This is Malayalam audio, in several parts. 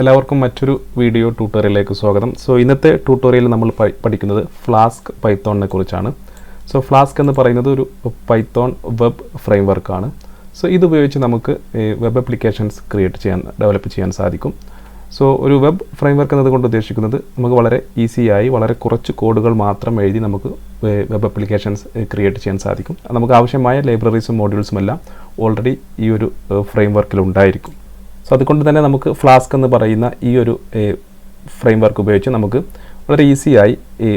എല്ലാവർക്കും മറ്റൊരു വീഡിയോ ട്യൂട്ടോറിയലിലേക്ക് സ്വാഗതം. ഇന്നത്തെ ട്യൂട്ടോറിയലിൽ നമ്മൾ പഠിക്കുന്നത് ഫ്ലാസ്ക് പൈത്തോണിനെ കുറിച്ചാണ്. ഫ്ലാസ്ക് എന്ന് പറയുന്നത് ഒരു പൈത്തോൺ വെബ് ഫ്രെയിംവർക്ക് ആണ്. ഇത് ഉപയോഗിച്ച് നമുക്ക് വെബ് ആപ്ലിക്കേഷൻസ് ഡെവലപ്പ് ചെയ്യാൻ സാധിക്കും. ഒരു വെബ് ഫ്രെയിംവർക്ക് എന്നതുകൊണ്ട് ഉദ്ദേശിക്കുന്നത് നമുക്ക് വളരെ ഈസിയായി വളരെ കുറച്ച് കോഡുകൾ മാത്രം എഴുതി നമുക്ക് വെബ് ആപ്ലിക്കേഷൻസ് ക്രിയേറ്റ് ചെയ്യാൻ സാധിക്കും. നമുക്ക് ആവശ്യമായ ലൈബ്രറീസും മോഡ്യൂൾസും എല്ലാം ഓൾറെഡി ഈ ഒരു ഫ്രെയിംവർക്കിൽ ഉണ്ടായിരിക്കും. അതുകൊണ്ട് തന്നെ നമുക്ക് ഫ്ലാസ്ക് എന്ന് പറയുന്ന ഈ ഒരു ഫ്രെയിംവർക്ക് ഉപയോഗിച്ച് നമുക്ക് വളരെ ഈസിയായി ഈ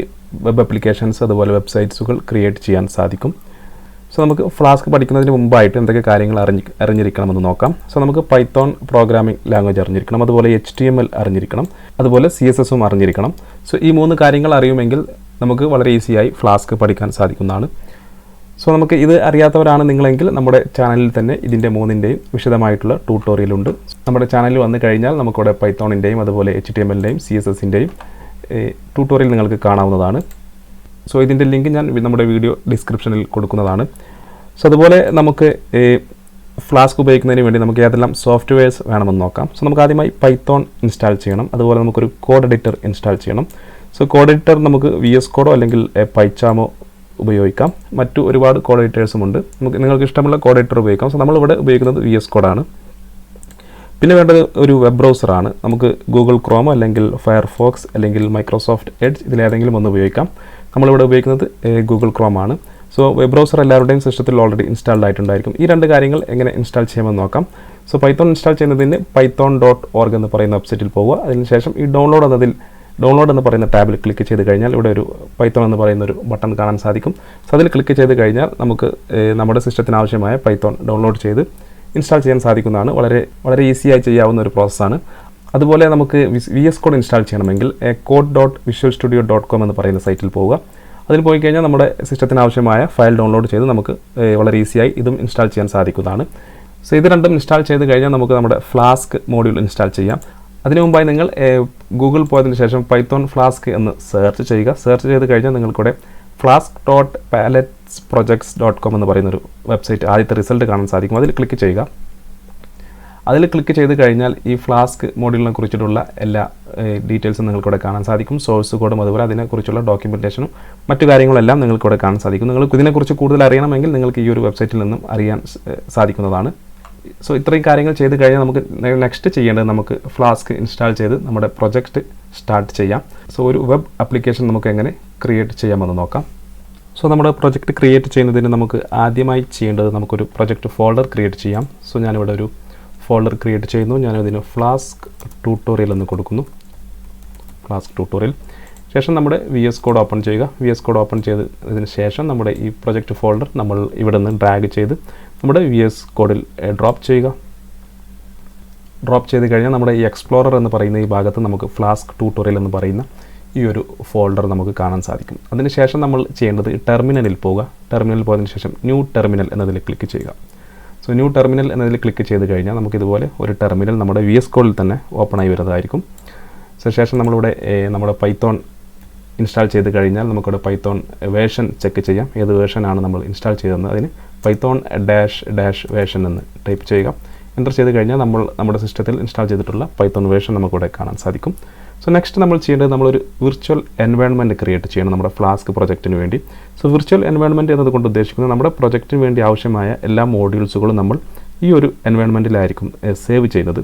വെബ് ആപ്ലിക്കേഷൻസ് അതുപോലെ വെബ്സൈറ്റ്സുകൾ ക്രിയേറ്റ് ചെയ്യാൻ സാധിക്കും. നമുക്ക് ഫ്ലാസ്ക് പഠിക്കുന്നതിന് മുമ്പായിട്ട് എന്തൊക്കെ കാര്യങ്ങൾ അറിഞ്ഞിരിക്കണമെന്ന് നോക്കാം. നമുക്ക് പൈത്തോൺ പ്രോഗ്രാമിംഗ് ലാംഗ്വേജ് അറിഞ്ഞിരിക്കണം, അതുപോലെ HTML അറിഞ്ഞിരിക്കണം, അതുപോലെ CSSഉം അറിഞ്ഞിരിക്കണം. ഈ 3 കാര്യങ്ങൾ അറിയുമെങ്കിൽ നമുക്ക് വളരെ ഈസിയായി ഫ്ലാസ്ക് പഠിക്കാൻ സാധിക്കുന്നതാണ്. നമുക്ക് ഇത് അറിയാത്തവരാണ് നിങ്ങളെങ്കിൽ നമ്മുടെ ചാനലിൽ തന്നെ ഇതിൻ്റെ 3ൻ്റെയും വിശദമായിട്ടുള്ള ട്യൂട്ടോറിയൽ ഉണ്ട്. നമ്മുടെ ചാനലിൽ വന്നു കഴിഞ്ഞാൽ നമുക്കിവിടെ പൈത്തോണിൻ്റെയും അതുപോലെ HTMLൻ്റെയും CSSൻ്റെയും ട്യൂട്ടോറിയൽ നിങ്ങൾക്ക് കാണാവുന്നതാണ്. ഇതിൻ്റെ ലിങ്ക് ഞാൻ നമ്മുടെ വീഡിയോ ഡിസ്ക്രിപ്ഷനിൽ കൊടുക്കുന്നതാണ്. അതുപോലെ നമുക്ക് ഫ്ലാസ്ക് ഉപയോഗിക്കുന്നതിന് വേണ്ടി നമുക്ക് ഏതെല്ലാം സോഫ്റ്റ്വെയർസ് വേണമെന്ന് നോക്കാം. നമുക്ക് ആദ്യമായി പൈത്തോൺ ഇൻസ്റ്റാൾ ചെയ്യണം, അതുപോലെ നമുക്കൊരു കോഡ് എഡിറ്റർ ഇൻസ്റ്റാൾ ചെയ്യണം. കോഡ് എഡിറ്റർ നമുക്ക് VS കോഡോ അല്ലെങ്കിൽ പൈച്ചാമോ ഉപയോഗിക്കാം. മറ്റു ഒരുപാട് കോഡ് എഡിറ്റേഴ്സും ഉണ്ട്. നിങ്ങൾക്ക് ഇഷ്ടമുള്ള കോഡ് എഡിറ്റർ ഉപയോഗിക്കാം. നമ്മളിവിടെ ഉപയോഗിക്കുന്നത് VS കോഡാണ്. പിന്നെ വേണ്ടത് ഒരു വെബ് ബ്രൗസറാണ്. നമുക്ക് ഗൂഗിൾ ക്രോം അല്ലെങ്കിൽ ഫയർഫോക്സ് അല്ലെങ്കിൽ മൈക്രോസോഫ്റ്റ് എഡ്ജ് ഇതിലേതെങ്കിലും ഒന്ന് ഉപയോഗിക്കാം. നമ്മളിവിടെ ഉപയോഗിക്കുന്നത് ഗൂഗിൾ ക്രോം ആണ്. വെബ് ബ്രൗസർ എല്ലാവരുടെയും സിസ്റ്റത്തിൽ ഓൾറെഡി ഇൻസ്റ്റാൾഡ് ആയിട്ടുണ്ടായിരിക്കും. ഈ 2 കാര്യങ്ങൾ എങ്ങനെ ഇൻസ്റ്റാൾ ചെയ്യാമെന്ന് നോക്കാം. പൈത്തോൺ ഇൻസ്റ്റാൾ ചെയ്യുന്നതിന് python.org എന്ന് പറയുന്ന വെബ്സൈറ്റിൽ പോവുക. അതിനുശേഷം ഈ ഡൗൺലോഡ് എന്ന് പറയുന്ന ടാബിൽ ക്ലിക്ക് ചെയ്ത് കഴിഞ്ഞാൽ ഇവിടെ ഒരു പൈത്തോൺ എന്ന് പറയുന്ന ഒരു ബട്ടൺ കാണാൻ സാധിക്കും. അതിൽ ക്ലിക്ക് ചെയ്ത് കഴിഞ്ഞാൽ നമുക്ക് നമ്മുടെ സിസ്റ്റത്തിന് ആവശ്യമായ പൈത്തോൺ ഡൗൺലോഡ് ചെയ്ത് ഇൻസ്റ്റാൾ ചെയ്യാൻ സാധിക്കുന്നതാണ്. വളരെ ഈസിയായി ചെയ്യാവുന്ന ഒരു പ്രോസസ്സാണ്. അതുപോലെ നമുക്ക് VS കോഡ് ഇൻസ്റ്റാൾ ചെയ്യണമെങ്കിൽ code.visualstudio.com എന്ന് പറയുന്ന സൈറ്റിൽ പോവുക. അതിൽ പോയി കഴിഞ്ഞാൽ നമ്മുടെ സിസ്റ്റത്തിന് ആവശ്യമായ ഫയൽ ഡൗൺലോഡ് ചെയ്ത് നമുക്ക് വളരെ ഈസിയായി ഇതും ഇൻസ്റ്റാൾ ചെയ്യാൻ സാധിക്കുന്നതാണ്. ഇത് രണ്ടും ഇൻസ്റ്റാൾ ചെയ്ത് കഴിഞ്ഞാൽ നമുക്ക് നമ്മുടെ ഫ്ലാസ്ക് മോഡ്യൂൾ ഇൻസ്റ്റാൾ ചെയ്യാം. അതിനു മുമ്പായി നിങ്ങൾ ഗൂഗിൾ പോയതിന് ശേഷം പൈത്തോൺ ഫ്ലാസ്ക് എന്ന് സെർച്ച് ചെയ്യുക. സെർച്ച് ചെയ്ത് കഴിഞ്ഞാൽ നിങ്ങൾക്കിവിടെ flask.palettesprojects.com എന്ന് പറയുന്നൊരു വെബ്സൈറ്റ് ആദ്യത്തെ റിസൾട്ട് കാണാൻ സാധിക്കും. അതിൽ ക്ലിക്ക് ചെയ്യുക. അതിൽ ക്ലിക്ക് ചെയ്ത് കഴിഞ്ഞാൽ ഈ ഫ്ലാസ്ക് മോഡ്യൂളിനെ കുറിച്ചിട്ടുള്ള എല്ലാ ഡീറ്റെയിൽസും നിങ്ങൾക്കിവിടെ കാണാൻ സാധിക്കും. സോഴ്സ് കോഡും അതുപോലെ അതിനെക്കുറിച്ചുള്ള ഡോക്യുമെൻറ്റേഷനും മറ്റു കാര്യങ്ങളെല്ലാം നിങ്ങൾക്കിവിടെ കാണാൻ സാധിക്കും. നിങ്ങൾക്ക് ഇതിനെക്കുറിച്ച് കൂടുതൽ അറിയണമെങ്കിൽ നിങ്ങൾക്ക് ഈ ഒരു വെബ്സൈറ്റിൽ നിന്നും അറിയാൻ സാധിക്കുന്നതാണ്. ഇത്രയും കാര്യങ്ങൾ ചെയ്ത് കഴിഞ്ഞാൽ നമുക്ക് നെക്സ്റ്റ് ചെയ്യേണ്ടത് നമുക്ക് ഫ്ലാസ്ക് ഇൻസ്റ്റാൾ ചെയ്ത് നമ്മുടെ പ്രൊജക്റ്റ് സ്റ്റാർട്ട് ചെയ്യാം. ഒരു വെബ് ആപ്ലിക്കേഷൻ നമുക്ക് എങ്ങനെ ക്രിയേറ്റ് ചെയ്യാമെന്ന് നോക്കാം. നമ്മുടെ പ്രൊജക്റ്റ് ക്രിയേറ്റ് ചെയ്യുന്നതിന് നമുക്ക് ആദ്യമായി ചെയ്യേണ്ടത് നമുക്കൊരു പ്രൊജക്റ്റ് ഫോൾഡർ ക്രിയേറ്റ് ചെയ്യാം. ഞാനിവിടെ ഒരു ഫോൾഡർ ക്രിയേറ്റ് ചെയ്യുന്നു. ഞാനതിന് ഫ്ലാസ്ക് ട്യൂട്ടോറിയൽ എന്ന് കൊടുക്കുന്നു. ഫ്ലാസ്ക് ട്യൂട്ടോറിയൽ ശേഷം നമ്മുടെ VS കോഡ് ഓപ്പൺ ചെയ്യുക. VS കോഡ് ഓപ്പൺ ചെയ്തതിന് ശേഷം നമ്മുടെ ഈ പ്രൊജക്റ്റ് ഫോൾഡർ നമ്മൾ ഇവിടെ നിന്ന് ഡ്രാഗ് ചെയ്ത് നമ്മുടെ VS കോഡിൽ ഡ്രോപ്പ് ചെയ്യുക. ഡ്രോപ്പ് ചെയ്ത് കഴിഞ്ഞാൽ നമ്മുടെ ഈ എക്സ്പ്ലോറർ എന്ന് പറയുന്ന ഈ ഭാഗത്ത് നമുക്ക് ഫ്ലാസ്ക് ട്യൂട്ടോറിയൽ എന്ന് പറയുന്ന ഈ ഒരു ഫോൾഡർ നമുക്ക് കാണാൻ സാധിക്കും. അതിനുശേഷം നമ്മൾ ചെയ്യേണ്ടത് ടെർമിനലിൽ പോവുക. ടെർമിനലിൽ പോയതിന് ശേഷം ന്യൂ ടെർമിനൽ എന്നതിൽ ക്ലിക്ക് ചെയ്യുക. ന്യൂ ടെർമിനൽ എന്നതിൽ ക്ലിക്ക് ചെയ്ത് കഴിഞ്ഞാൽ നമുക്കിതുപോലെ ഒരു ടെർമിനൽ നമ്മുടെ VS കോഡിൽ തന്നെ ഓപ്പൺ ആയി വരുന്നതായിരിക്കും. ശേഷം നമ്മളിവിടെ നമ്മുടെ പൈത്തോൺ ഇൻസ്റ്റാൾ ചെയ്ത് കഴിഞ്ഞാൽ നമുക്കിവിടെ പൈത്തോൺ വേർഷൻ ചെക്ക് ചെയ്യാം. ഏത് വേർഷനാണ് നമ്മൾ ഇൻസ്റ്റാൾ ചെയ്തതെന്ന് അതിന് python-version എന്ന് ടൈപ്പ് ചെയ്യുക. എൻ്റർ ചെയ്ത് കഴിഞ്ഞാൽ നമ്മുടെ സിസ്റ്റത്തിൽ ഇൻസ്റ്റാൾ ചെയ്തിട്ടുള്ള പൈത്തോൺ വേർഷൻ നമുക്കിവിടെ കാണാൻ സാധിക്കും. നെക്സ്റ്റ് നമ്മൾ ചെയ്യേണ്ടത് നമ്മളൊരു വിർച്വൽ എൻവയോൺമെൻറ്റ് ക്രിയേറ്റ് ചെയ്യണം നമ്മുടെ ഫ്ലാസ്ക് പ്രൊജക്റ്റിന് വേണ്ടി. വിർച്വൽ എൻവയോൺമെൻറ്റ് എന്നതുകൊണ്ട് ഉദ്ദേശിക്കുന്നത് നമ്മുടെ പ്രൊജക്റ്റിന് വേണ്ടി ആവശ്യമായ എല്ലാ മോഡ്യൂൾസുകളും നമ്മൾ ഈ ഒരു എൻവയോൺമെൻറ്റിലായിരിക്കും സേവ് ചെയ്യുന്നത്.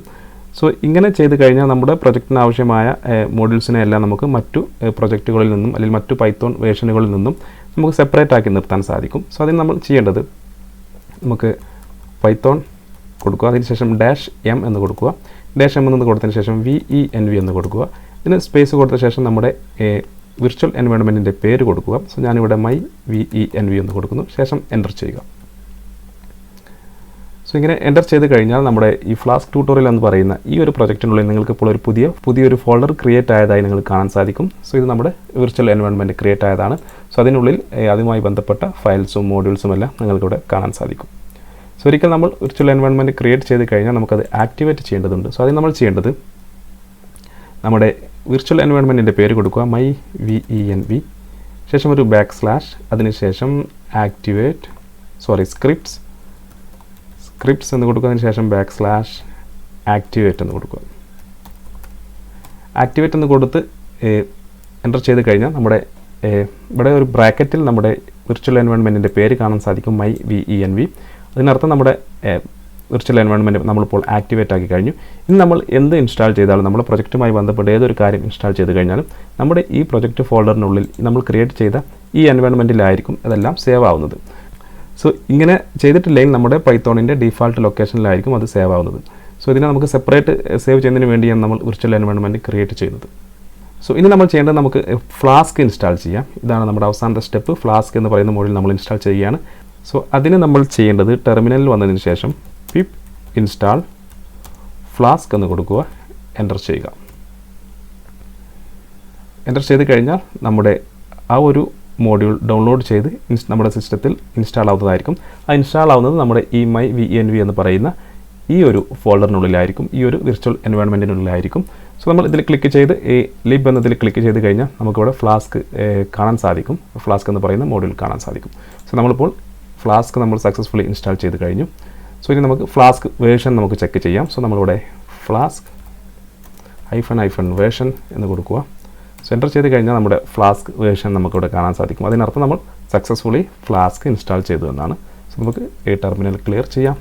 ഇങ്ങനെ ചെയ്ത് കഴിഞ്ഞാൽ നമ്മുടെ പ്രൊജക്റ്റിന് ആവശ്യമായ മോഡ്യൂൾസിനെ എല്ലാം നമുക്ക് മറ്റു പ്രൊജക്റ്റുകളിൽ നിന്നും അല്ലെങ്കിൽ മറ്റു പൈത്തോൺ വേർഷനുകളിൽ നിന്നും നമുക്ക് സെപ്പറേറ്റ് ആക്കി നിർത്താൻ സാധിക്കും. അതിന് നമ്മൾ ചെയ്യേണ്ടത് നമുക്ക് പൈത്തോൺ കൊടുക്കുക. അതിനുശേഷം -m എന്ന് കൊടുക്കുക. -m എന്ന് കൊടുത്തതിന് ശേഷം VENV എന്ന് കൊടുക്കുക. ഇതിന് സ്പേസ് കൊടുത്ത ശേഷം നമ്മുടെ വിർച്വൽ എൻവയോൺമെൻറ്റിൻ്റെ പേര് കൊടുക്കുക. ഞാനിവിടെ myVENV എന്ന് കൊടുക്കുന്നു. ശേഷം എൻ്റർ ചെയ്യുക. ഇങ്ങനെ എൻ്റർ ചെയ്ത് കഴിഞ്ഞാൽ നമ്മുടെ ഈ ഫ്ലാസ്ക് ട്യൂട്ടോറിയൽ എന്ന് പറയുന്ന ഈ ഒരു പ്രൊജക്റ്റിനുള്ളിൽ നിങ്ങൾക്ക് ഇപ്പോൾ ഒരു പുതിയൊരു ഫോൾഡർ ക്രിയേറ്റ് ആയതായി നിങ്ങൾക്ക് കാണാൻ സാധിക്കും. ഇത് നമ്മുടെ വിർച്വൽ എൻവയോൺമെൻറ്റ് ക്രിയേറ്റ് ആയതാണ്. അതിനുള്ളിൽ അതുമായി ബന്ധപ്പെട്ട ഫയൽസും മോഡ്യൂൾസും എല്ലാം നിങ്ങൾക്കിവിടെ കാണാൻ സാധിക്കും. ഒരിക്കൽ നമ്മൾ വിർച്വൽ എൻവയോൺമെൻറ്റ് ക്രിയേറ്റ് ചെയ്ത് കഴിഞ്ഞാൽ നമുക്കത് ആക്ടിവേറ്റ് ചെയ്യേണ്ടതുണ്ട്. അതിന് നമ്മൾ ചെയ്യേണ്ടത് നമ്മുടെ വിർച്വൽ എൻവയോൺമെൻറ്റിൻ്റെ പേര് കൊടുക്കുക myVENV. ശേഷം ഒരു \, അതിനുശേഷം സ്ക്രിപ്റ്റ്സ് എന്ന് കൊടുക്കുക. അതിന് ശേഷം \activate എന്ന് കൊടുക്കുക. ആക്ടിവേറ്റ് എന്ന് കൊടുത്ത് എൻ്റർ ചെയ്ത് കഴിഞ്ഞാൽ നമ്മുടെ ഇവിടെ ഒരു ബ്രാക്കറ്റിൽ നമ്മുടെ വിർച്വൽ എൻവയോൺമെൻറ്റിൻ്റെ പേര് കാണാൻ സാധിക്കും MyVenv. അതിനർത്ഥം നമ്മുടെ വിർച്വൽ എൻവയോൺമെൻറ്റ് നമ്മളിപ്പോൾ ആക്ടിവേറ്റ് ആക്കി കഴിഞ്ഞു. ഇനി നമ്മൾ എന്ത് ഇൻസ്റ്റാൾ ചെയ്താലും നമ്മുടെ പ്രൊജക്റ്റുമായി ബന്ധപ്പെട്ട് ഏതൊരു കാര്യം ഇൻസ്റ്റാൾ ചെയ്ത് കഴിഞ്ഞാലും നമ്മുടെ ഈ പ്രൊജക്റ്റ് ഫോൾഡറിനുള്ളിൽ നമ്മൾ ക്രിയേറ്റ് ചെയ്ത ഈ എൻവയോൺമെൻറ്റിലായിരിക്കും അതെല്ലാം സേവ് ആവുന്നത്. സോ ഇങ്ങനെ ചെയ്തിട്ടില്ലെങ്കിൽ നമ്മുടെ പൈത്തോണിൻ്റെ ഡിഫാൾട്ട് ലൊക്കേഷനിലായിരിക്കും അത് സേവ് ആവുന്നത്. സോ ഇതിനെ നമുക്ക് സെപ്പറേറ്റ് സേവ് ചെയ്യുന്നതിന് വേണ്ടിയാണ് നമ്മൾ വിർച്വൽ എൻവയോൺമെൻറ്റ് ക്രിയേറ്റ് ചെയ്യുന്നത്. സോ ഇനി നമ്മൾ ചെയ്യേണ്ടത് നമുക്ക് ഫ്ലാസ്ക് ഇൻസ്റ്റാൾ ചെയ്യാം. ഇതാണ് നമ്മുടെ അവസാനത്തെ സ്റ്റെപ്പ്. ഫ്ലാസ്ക് എന്ന് പറയുന്ന മോഡിൽ നമ്മൾ ഇൻസ്റ്റാൾ ചെയ്യുകയാണ്. സോ അതിന് നമ്മൾ ചെയ്യേണ്ടത് ടെർമിനലിൽ വന്നതിന് ശേഷം pip install ഫ്ലാസ്ക് എന്ന് കൊടുക്കുക, എൻ്റർ ചെയ്യുക. എൻ്റർ ചെയ്ത് കഴിഞ്ഞാൽ നമ്മുടെ ആ ഒരു മോഡ്യൂൾ ഡൗൺലോഡ് ചെയ്ത് നമ്മുടെ സിസ്റ്റത്തിൽ ഇൻസ്റ്റാൾ ആവുന്നതായിരിക്കും. ആ ഇൻസ്റ്റാൾ ആവുന്നത് നമ്മുടെ ഈ MyVenv എന്ന് പറയുന്ന ഈ ഒരു ഫോൾഡറിനുള്ളിലായിരിക്കും, ഈ ഒരു വിർച്വൽ എൻവയോൺമെൻറ്റിനുള്ളിലായിരിക്കും. സോ നമ്മൾ ഇതിൽ ക്ലിക്ക് ചെയ്ത് ഈ ലിബ് എന്നതിൽ ക്ലിക്ക് ചെയ്ത് കഴിഞ്ഞാൽ നമുക്കിവിടെ ഫ്ലാസ്ക് കാണാൻ സാധിക്കും. ഫ്ലാസ്ക് എന്ന് പറയുന്ന മോഡ്യൂൾ കാണാൻ സാധിക്കും. സോ നമ്മളിപ്പോൾ ഫ്ലാസ്ക് നമ്മൾ സക്സസ്ഫുള്ളി ഇൻസ്റ്റാൾ ചെയ്ത് കഴിഞ്ഞു. സോ ഇനി നമുക്ക് ഫ്ലാസ്ക് വേർഷൻ നമുക്ക് ചെക്ക് ചെയ്യാം. സോ നമ്മളിവിടെ ഫ്ലാസ്ക് -version എന്ന് കൊടുക്കുക. സോ എൻ്റർ ചെയ്ത് കഴിഞ്ഞാൽ നമ്മുടെ ഫ്ലാസ്ക് വേർഷൻ നമുക്കിവിടെ കാണാൻ സാധിക്കും. അതിനർത്ഥം നമ്മൾ സക്സസ്ഫുള്ളി ഫ്ലാസ്ക് ഇൻസ്റ്റാൾ ചെയ്തു എന്നാണ്. സോ നമുക്ക് ഈ ടെർമിനൽ ക്ലിയർ ചെയ്യാം.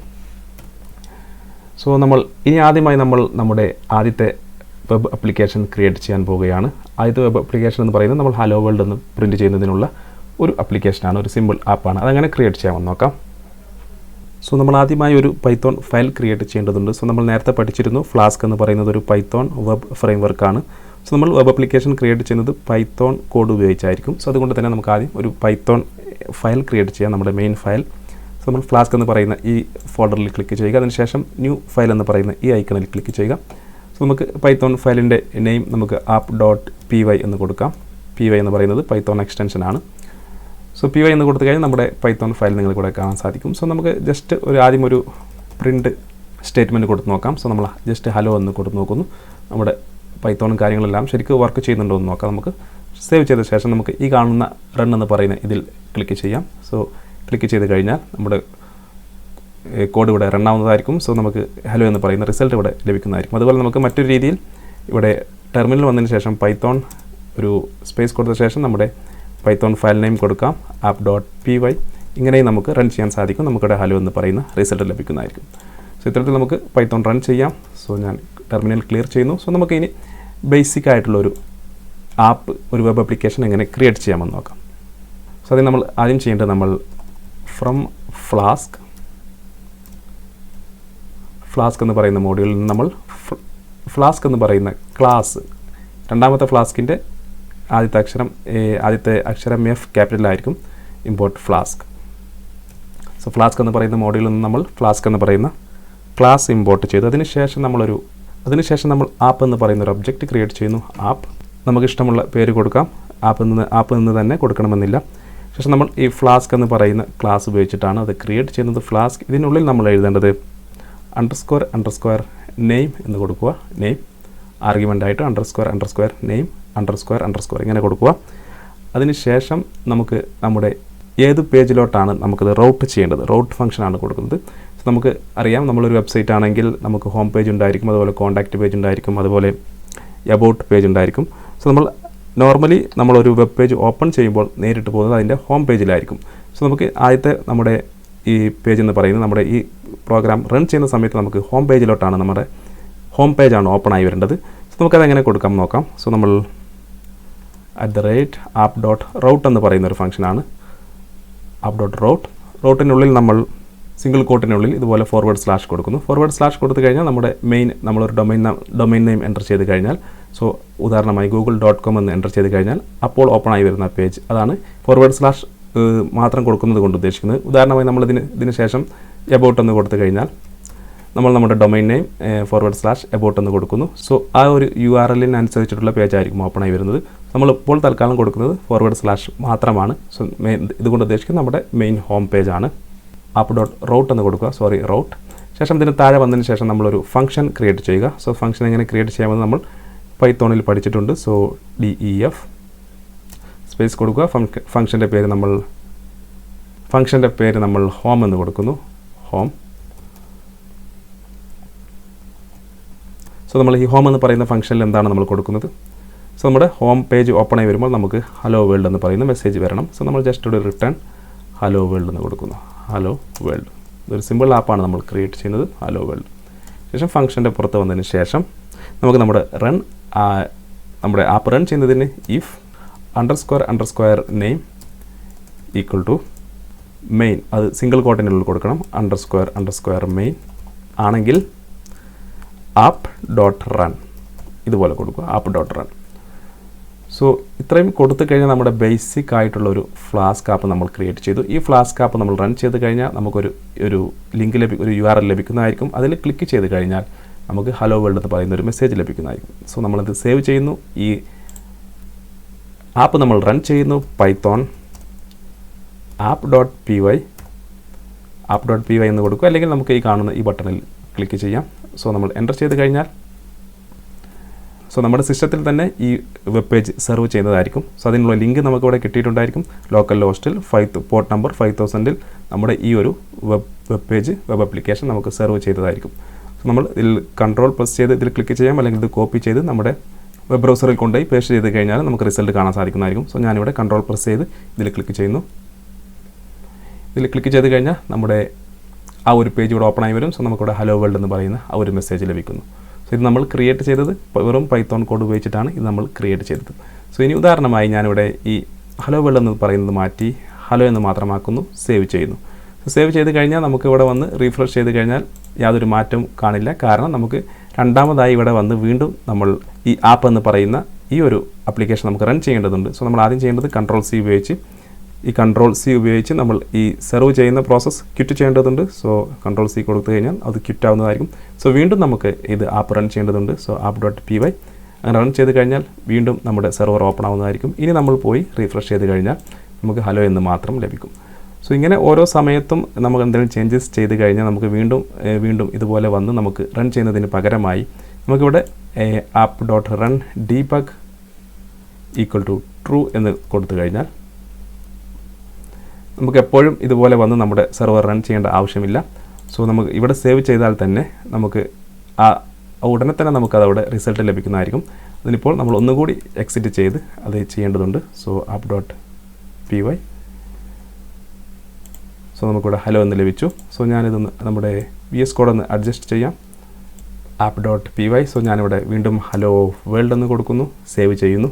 സോ നമ്മൾ ഇനി ആദ്യമായി നമ്മൾ നമ്മുടെ ആദ്യത്തെ വെബ് ആപ്ലിക്കേഷൻ ക്രിയേറ്റ് ചെയ്യാൻ പോവുകയാണ്. ആദ്യത്തെ വെബ് ആപ്ലിക്കേഷൻ എന്ന് പറയുന്നത് നമ്മൾ ഹലോ വേൾഡ് എന്ന് പ്രിൻറ്റ് ചെയ്യുന്നതിനുള്ള ഒരു ആപ്ലിക്കേഷനാണ്, ഒരു സിമ്പിൾ ആപ്പാണ്. അതങ്ങനെ ക്രിയേറ്റ് ചെയ്യാമെന്ന് നോക്കാം. സോ നമ്മൾ ആദ്യമായി ഒരു പൈത്തോൺ ഫയൽ ക്രിയേറ്റ് ചെയ്യേണ്ടതുണ്ട്. സോ നമ്മൾ നേരത്തെ പഠിച്ചിരുന്നു ഫ്ലാസ്ക് എന്ന് പറയുന്നത് ഒരു പൈത്തോൺ വെബ് ഫ്രെയിംവർക്കാണ്. സോ നമ്മൾ വെബ് ആപ്ലിക്കേഷൻ ക്രിയേറ്റ് ചെയ്യുന്നത് പൈത്തോൺ കോഡ് ഉപയോഗിച്ചായിരിക്കും. സോ അതുകൊണ്ട് തന്നെ നമുക്ക് ആദ്യം ഒരു പൈത്തോൺ ഫയൽ ക്രിയേറ്റ് ചെയ്യാം, നമ്മുടെ മെയിൻ ഫയൽ. സോ നമ്മൾ ഫ്ലാസ്ക് എന്ന് പറയുന്ന ഈ ഫോൾഡറിൽ ക്ലിക്ക് ചെയ്യുക. അതിനുശേഷം ന്യൂ ഫയൽ എന്ന് പറയുന്ന ഈ ഐക്കണിൽ ക്ലിക്ക് ചെയ്യുക. സോ നമുക്ക് പൈത്തോൺ ഫയലിൻ്റെ നെയിം നമുക്ക് app.py എന്ന് കൊടുക്കാം. py എന്ന് പറയുന്നത് പൈത്തോൺ എക്സ്റ്റൻഷനാണ്. സോ py എന്ന് കൊടുത്തു കഴിഞ്ഞാൽ നമ്മുടെ പൈത്തോൺ ഫയൽ നിങ്ങൾക്ക് ഇവിടെ കാണാൻ സാധിക്കും. സോ നമുക്ക് ജസ്റ്റ് ആദ്യം ഒരു പ്രിൻറ്റ് സ്റ്റേറ്റ്മെൻറ്റ് കൊടുത്ത് നോക്കാം. സോ നമ്മൾ ജസ്റ്റ് ഹലോ എന്ന് കൊടുത്ത് നോക്കുന്നു. നമ്മുടെ പൈത്തോണും കാര്യങ്ങളെല്ലാം ശരിക്കും വർക്ക് ചെയ്യുന്നുണ്ടോ എന്ന് നോക്കാം. നമുക്ക് സേവ് ചെയ്ത ശേഷം നമുക്ക് ഈ കാണുന്ന റൺ എന്ന് പറയുന്ന ഇതിൽ ക്ലിക്ക് ചെയ്യാം. സോ ക്ലിക്ക് ചെയ്ത് കഴിഞ്ഞാൽ നമ്മുടെ കോഡ് ഇവിടെ റൺ ആവുന്നതായിരിക്കും. സോ നമുക്ക് ഹലോ എന്ന് പറയുന്ന റിസൾട്ട് ഇവിടെ ലഭിക്കുന്നതായിരിക്കും. അതുപോലെ നമുക്ക് മറ്റൊരു രീതിയിൽ ഇവിടെ ടെർമിനൽ വന്നതിന് ശേഷം പൈത്തോൺ ഒരു സ്പേസ് കൊടുത്ത ശേഷം നമ്മുടെ പൈത്തോൺ ഫയൽ നെയിം കൊടുക്കാം, app.py. ഇങ്ങനെയും നമുക്ക് റൺ ചെയ്യാൻ സാധിക്കും. നമുക്കിവിടെ ഹലോ എന്ന് പറയുന്ന റിസൾട്ട് ലഭിക്കുന്നതായിരിക്കും. സോ ഇത്തരത്തിൽ നമുക്ക് പൈത്തോൺ റൺ ചെയ്യാം. സോ ഞാൻ ടെർമിനൽ ക്ലിയർ ചെയ്യുന്നു. സോ നമുക്ക് ഇനി ബേസിക് ആയിട്ടുള്ളൊരു ആപ്പ്, ഒരു വെബ് ആപ്ലിക്കേഷൻ എങ്ങനെ ക്രിയേറ്റ് ചെയ്യാമെന്ന് നോക്കാം. സോ അതിന് നമ്മൾ ആദ്യം ചെയ്യേണ്ടത് നമ്മൾ ഫ്രം ഫ്ലാസ്ക് എന്ന് പറയുന്ന മോഡ്യൂളിൽ നിന്ന് നമ്മൾ ഫ്ലാസ്ക് എന്ന് പറയുന്ന ക്ലാസ്, രണ്ടാമത്തെ ഫ്ലാസ്കിൻ്റെ ആദ്യത്തെ അക്ഷരം F ക്യാപിറ്റലായിരിക്കും, ഇമ്പോർട്ട് ഫ്ലാസ്ക്. സോ ഫ്ലാസ്ക് എന്ന് പറയുന്ന മോഡ്യൂളിൽ നിന്ന് നമ്മൾ ഫ്ലാസ്ക് എന്ന് പറയുന്ന ക്ലാസ് ഇമ്പോർട്ട് ചെയ്തു. അതിനുശേഷം നമ്മൾ ആപ്പ് എന്ന് പറയുന്ന ഒരു ഒബ്ജക്റ്റ് ക്രിയേറ്റ് ചെയ്യുന്നു. ആപ്പ് നമുക്ക് ഇഷ്ടമുള്ള പേര് കൊടുക്കാം. ആപ്പ് നിന്ന് തന്നെ കൊടുക്കണമെന്നില്ല. ശേഷം നമ്മൾ ഈ ഫ്ലാസ്ക് എന്ന് പറയുന്ന ക്ലാസ് ഉപയോഗിച്ചിട്ടാണ് അത് ക്രിയേറ്റ് ചെയ്യുന്നത്. ഫ്ലാസ്ക് ഇതിനുള്ളിൽ നമ്മൾ എഴുതേണ്ടത് __ നെയിം എന്ന് കൊടുക്കുക. നെയിം ആർഗ്യുമെൻ്റായിട്ട് __ നെയിം _ ഇങ്ങനെ കൊടുക്കുക. അതിനുശേഷം നമുക്ക് നമ്മുടെ ഏത് പേജിലോട്ടാണ് നമുക്കത് റൗട്ട് ചെയ്യേണ്ടത്, റൗട്ട് ഫംഗ്ഷനാണ് കൊടുക്കുന്നത്. സോ നമുക്ക് അറിയാം, നമ്മളൊരു വെബ്സൈറ്റ് ആണെങ്കിൽ നമുക്ക് ഹോം പേജ് ഉണ്ടായിരിക്കും, അതുപോലെ കോൺടാക്റ്റ് പേജ് ഉണ്ടായിരിക്കും, അതുപോലെ എബൌട്ട് പേജ് ഉണ്ടായിരിക്കും. സോ നമ്മൾ നോർമലി നമ്മളൊരു വെബ് പേജ് ഓപ്പൺ ചെയ്യുമ്പോൾ നേരിട്ട് പോകുന്നത് അതിൻ്റെ ഹോം പേജിലായിരിക്കും. സോ നമുക്ക് ആദ്യത്തെ നമ്മുടെ ഈ പേജ് എന്ന് പറയുന്നത് നമ്മുടെ ഈ പ്രോഗ്രാം റൺ ചെയ്യുന്ന സമയത്ത് നമുക്ക് ഹോം പേജിലോട്ടാണ്, നമ്മുടെ ഹോം പേജാണ് ഓപ്പൺ ആയി വരേണ്ടത്. സോ നമുക്കതെങ്ങനെ കൊടുക്കാം നോക്കാം. സോ നമ്മൾ @app.route എന്ന് പറയുന്ന ഒരു ഫംഗ്ഷനാണ് app.route. റൂട്ടിനുള്ളിൽ നമ്മൾ സിംഗിൾ കോട്ടിനുള്ളിൽ ഇതുപോലെ // കൊടുക്കുന്നു. // കൊടുത്തു കഴിഞ്ഞാൽ നമ്മുടെ നമ്മളൊരു ഡൊമൈൻ നെയിം എൻ്റർ ചെയ്ത് കഴിഞ്ഞാൽ, സോ ഉദാഹരണമായി google.com എന്ന് എൻ്റർ ചെയ്ത് കഴിഞ്ഞാൽ അപ്പോൾ ഓപ്പൺ ആയി വരുന്ന പേജ്, അതാണ് // മാത്രം കൊടുക്കുന്നത് കൊണ്ട് ഉദ്ദേശിക്കുന്നത്. ഉദാഹരണമായി നമ്മൾ ഇതിന് ശേഷം എബൌട്ട് എന്ന് കൊടുത്തു കഴിഞ്ഞാൽ നമ്മൾ നമ്മുടെ ഡൊമൈൻ നെയിം // എബൌട്ട് എന്ന് കൊടുക്കുന്നു. സോ ആ ഒരു URL-നുസരിച്ചിട്ടുള്ള പേജായിരിക്കും ഓപ്പൺ ആയി വരുന്നത്. നമ്മളിപ്പോൾ തൽക്കാലം കൊടുക്കുന്നത് // മാത്രമാണ്. സോ ഇതുകൊണ്ട് ഉദ്ദേശിക്കുന്നത് നമ്മുടെ മെയിൻ ഹോം പേജാണ്. app.route എന്ന് കൊടുക്കുക, റൗട്ട്. ശേഷം ഇതിന് താഴെ വന്നതിന് ശേഷം നമ്മളൊരു ഫംഗ്ഷൻ ക്രിയേറ്റ് ചെയ്യുക. സോ ഫംഗ്ഷൻ എങ്ങനെ ക്രിയേറ്റ് ചെയ്യാമെന്ന് നമ്മൾ പൈത്തോണിൽ പഠിച്ചിട്ടുണ്ട്. സോ def സ്പേസ് കൊടുക്കുക. ഫംഗ്ഷൻ്റെ പേര് നമ്മൾ ഹോം എന്ന് കൊടുക്കുന്നു, ഹോം. സോ സോ നമ്മൾ ഈ ഹോം എന്ന് പറയുന്ന ഫംഗ്ഷനിൽ എന്താണ് നമ്മൾ കൊടുക്കുന്നത്? സോ നമ്മുടെ ഹോം പേജ് ഓപ്പൺ ആയി വരുമ്പോൾ നമുക്ക് ഹലോ വേൾഡ് എന്ന് പറയുന്ന മെസ്സേജ് വരണം. സോ നമ്മൾ ജസ്റ്റ് ഒരു റിട്ടേൺ ഹലോ വേൾഡ് എന്ന് കൊടുക്കുന്നു. ഹലോ വേൾഡ്, ഇതൊരു സിമ്പിൾ ആപ്പാണ് നമ്മൾ ക്രിയേറ്റ് ചെയ്യുന്നത്, ഹലോ വേൾഡ്. ശേഷം ഫംഗ്ഷൻ്റെ പുറത്ത് വന്നതിന് ശേഷം നമുക്ക് നമ്മുടെ ആപ്പ് റൺ ചെയ്യുന്നതിന് if __ name equal to main, അത് സിംഗിൾ കോട്ടിനുള്ളിൽ കൊടുക്കണം, __ മെയിൻ ആണെങ്കിൽ app.run ഇതുപോലെ കൊടുക്കുക, app.run. സോ ഇത്രയും കൊടുത്തു കഴിഞ്ഞാൽ നമ്മുടെ ബേസിക് ആയിട്ടുള്ള ഒരു ഫ്ലാസ്ക് ആപ്പ് നമ്മൾ ക്രിയേറ്റ് ചെയ്തു. ഈ ഫ്ലാസ്ക് ആപ്പ് നമ്മൾ റൺ ചെയ്ത് കഴിഞ്ഞാൽ നമുക്കൊരു ലിങ്ക് ഒരു URL ലഭിക്കുന്നതായിരിക്കും. അതിൽ ക്ലിക്ക് ചെയ്ത് കഴിഞ്ഞാൽ നമുക്ക് ഹലോ വേൾഡ് എന്ന് പറയുന്ന ഒരു മെസ്സേജ് ലഭിക്കുന്നതായിരിക്കും. സോ നമ്മളത് സേവ് ചെയ്യുന്നു, ഈ ആപ്പ് നമ്മൾ റൺ ചെയ്യുന്നു, പൈത്തോൺ app.py എന്ന് കൊടുക്കുക, അല്ലെങ്കിൽ നമുക്ക് ഈ കാണുന്ന ഈ ബട്ടണിൽ ക്ലിക്ക് ചെയ്യാം. സോ നമ്മൾ എൻ്റർ ചെയ്ത് കഴിഞ്ഞാൽ സോ നമ്മുടെ സിസ്റ്റത്തിൽ തന്നെ ഈ വെബ് പേജ് സെർവ് ചെയ്യുന്നതായിരിക്കും. സോ അതിനുള്ള ലിങ്ക് നമുക്കിവിടെ കിട്ടിയിട്ടുണ്ടായിരിക്കും. ലോക്കൽ ഹോസ്റ്റിൽ പോർട്ട് നമ്പർ 5000ൽ നമ്മുടെ ഈ ഒരു വെബ് ആപ്ലിക്കേഷൻ നമുക്ക് സെർവ് ചെയ്തതായിരിക്കും. സോ നമ്മൾ ഇതിൽ കൺട്രോൾ പ്രസ് ചെയ്ത് ഇതിൽ ക്ലിക്ക് ചെയ്യാം, അല്ലെങ്കിൽ ഇത് കോപ്പി ചെയ്ത് നമ്മുടെ വെബ് ബ്രൗസറിൽ കൊണ്ടുപോയി പേസ്റ്റ് ചെയ്ത് കഴിഞ്ഞാൽ നമുക്ക് റിസൾട്ട് കാണാൻ സാധിക്കുന്നതായിരിക്കും. സോ ഞാനിവിടെ കൺട്രോൾ പ്രസ് ചെയ്ത് ഇതിൽ ക്ലിക്ക് ചെയ്യുന്നു. ഇതിൽ ക്ലിക്ക് ചെയ്ത് കഴിഞ്ഞാൽ നമ്മുടെ ആ ഒരു പേജ് ഇവിടെ ഓപ്പൺ ആയി വരും. സോ നമുക്കിവിടെ ഹലോ വേൾഡ് എന്ന് പറയുന്ന ആ ഒരു മെസ്സേജ് ലഭിക്കുന്നു. സോ ഇത് നമ്മൾ ക്രിയേറ്റ് ചെയ്തത് വെറും പൈത്തോൺ കോഡ് ഉപയോഗിച്ചിട്ടാണ് ഇത് നമ്മൾ ക്രിയേറ്റ് ചെയ്തത്. സോ ഇനി ഉദാഹരണമായി ഞാനിവിടെ ഈ ഹലോ വേൾഡ് എന്ന് പറയുന്നത് മാറ്റി ഹലോ എന്ന് മാത്രമാക്കുന്നു, സേവ് ചെയ്യുന്നു. സോ സേവ് ചെയ്ത് കഴിഞ്ഞാൽ നമുക്ക് ഇവിടെ വന്ന് റീഫ്രഷ് ചെയ്ത് കഴിഞ്ഞാൽ യാതൊരു മാറ്റവും കാണില്ല. കാരണം നമുക്ക് രണ്ടാമതായി ഇവിടെ വന്ന് വീണ്ടും നമ്മൾ ഈ ആപ്പ് എന്ന് പറയുന്ന ഈ ഒരു ആപ്ലിക്കേഷൻ നമുക്ക് റൺ ചെയ്യേണ്ടതുണ്ട്. സോ നമ്മൾ ആദ്യം ചെയ്യേണ്ടത് Ctrl+C ഉപയോഗിച്ച് നമ്മൾ ഈ സെർവ് ചെയ്യുന്ന പ്രോസസ്സ് ക്വിറ്റ് ചെയ്യേണ്ടതുണ്ട്. സോ Ctrl+C കൊടുത്തു കഴിഞ്ഞാൽ അത് ക്വിറ്റ് ആവുന്നതായിരിക്കും. സോ വീണ്ടും നമുക്ക് ഇത് ആപ്പ് റൺ ചെയ്യേണ്ടതുണ്ട്. സോ app.py അങ്ങനെ റൺ ചെയ്ത് കഴിഞ്ഞാൽ വീണ്ടും നമ്മുടെ സെർവർ ഓപ്പൺ ആവുന്നതായിരിക്കും. ഇനി നമ്മൾ പോയി റീഫ്രഷ് ചെയ്ത് കഴിഞ്ഞാൽ നമുക്ക് ഹലോ എന്ന് മാത്രം ലഭിക്കും. സോ ഇങ്ങനെ ഓരോ സമയത്തും നമുക്ക് എന്തെങ്കിലും ചേഞ്ചസ് ചെയ്ത് കഴിഞ്ഞാൽ നമുക്ക് വീണ്ടും ഇതുപോലെ വന്ന് നമുക്ക് റൺ ചെയ്യുന്നതിന് പകരമായി നമുക്കിവിടെ app.run debug equal to true എന്ന് കൊടുത്തു കഴിഞ്ഞാൽ നമുക്ക് എപ്പോഴും ഇതുപോലെ വന്ന് നമ്മുടെ സെർവർ റൺ ചെയ്യേണ്ട ആവശ്യമില്ല. സോ നമുക്ക് ഇവിടെ സേവ് ചെയ്താൽ തന്നെ നമുക്ക് ഉടനെ തന്നെ നമുക്കതവിടെ റിസൾട്ട് ലഭിക്കുന്നതായിരിക്കും. അതിനിപ്പോൾ നമ്മൾ ഒന്നുകൂടി എക്സിറ്റ് ചെയ്ത് അത് ചെയ്യേണ്ടതുണ്ട്. സോ app.py സോ നമുക്കിവിടെ ഹലോ എന്ന് ലഭിച്ചു. സോ ഞാനിതൊന്ന് നമ്മുടെ VS കോഡ് ഒന്ന് അഡ്ജസ്റ്റ് ചെയ്യാം, app.py. സോ ഞാനിവിടെ വീണ്ടും ഹലോ വേൾഡ് എന്ന് കൊടുക്കുന്നു, സേവ് ചെയ്യുന്നു.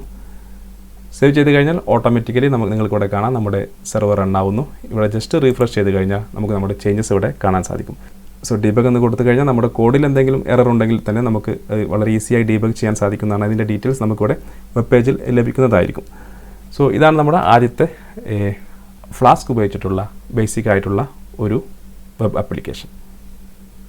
സേവ് ചെയ്ത് കഴിഞ്ഞാൽ ഓട്ടോമാറ്റിക്കലി നിങ്ങൾക്കിവിടെ കാണാം നമ്മുടെ സെർവർ റൺ ആവുന്നു. ഇവിടെ ജസ്റ്റ് റീഫ്രഷ് ചെയ്ത് കഴിഞ്ഞാൽ നമുക്ക് നമ്മുടെ ചേഞ്ചസ് ഇവിടെ കാണാൻ സാധിക്കും. സോ ഡീബഗ് എന്ന് കൊടുത്തു കഴിഞ്ഞാൽ നമ്മുടെ കോഡിൽ എന്തെങ്കിലും എറർ ഉണ്ടെങ്കിൽ തന്നെ നമുക്ക് വളരെ ഈസിയായി ഡീബഗ് ചെയ്യാൻ സാധിക്കുന്നതാണ്. അതിൻ്റെ ഡീറ്റെയിൽസ് നമുക്കിവിടെ വെബ് പേജിൽ ലഭിക്കുന്നതായിരിക്കും. സോ ഇതാണ് നമ്മുടെ ആദ്യത്തെ ഫ്ലാസ്ക് ഉപയോഗിച്ചിട്ടുള്ള ബേസിക് ആയിട്ടുള്ള ഒരു വെബ് ആപ്ലിക്കേഷൻ.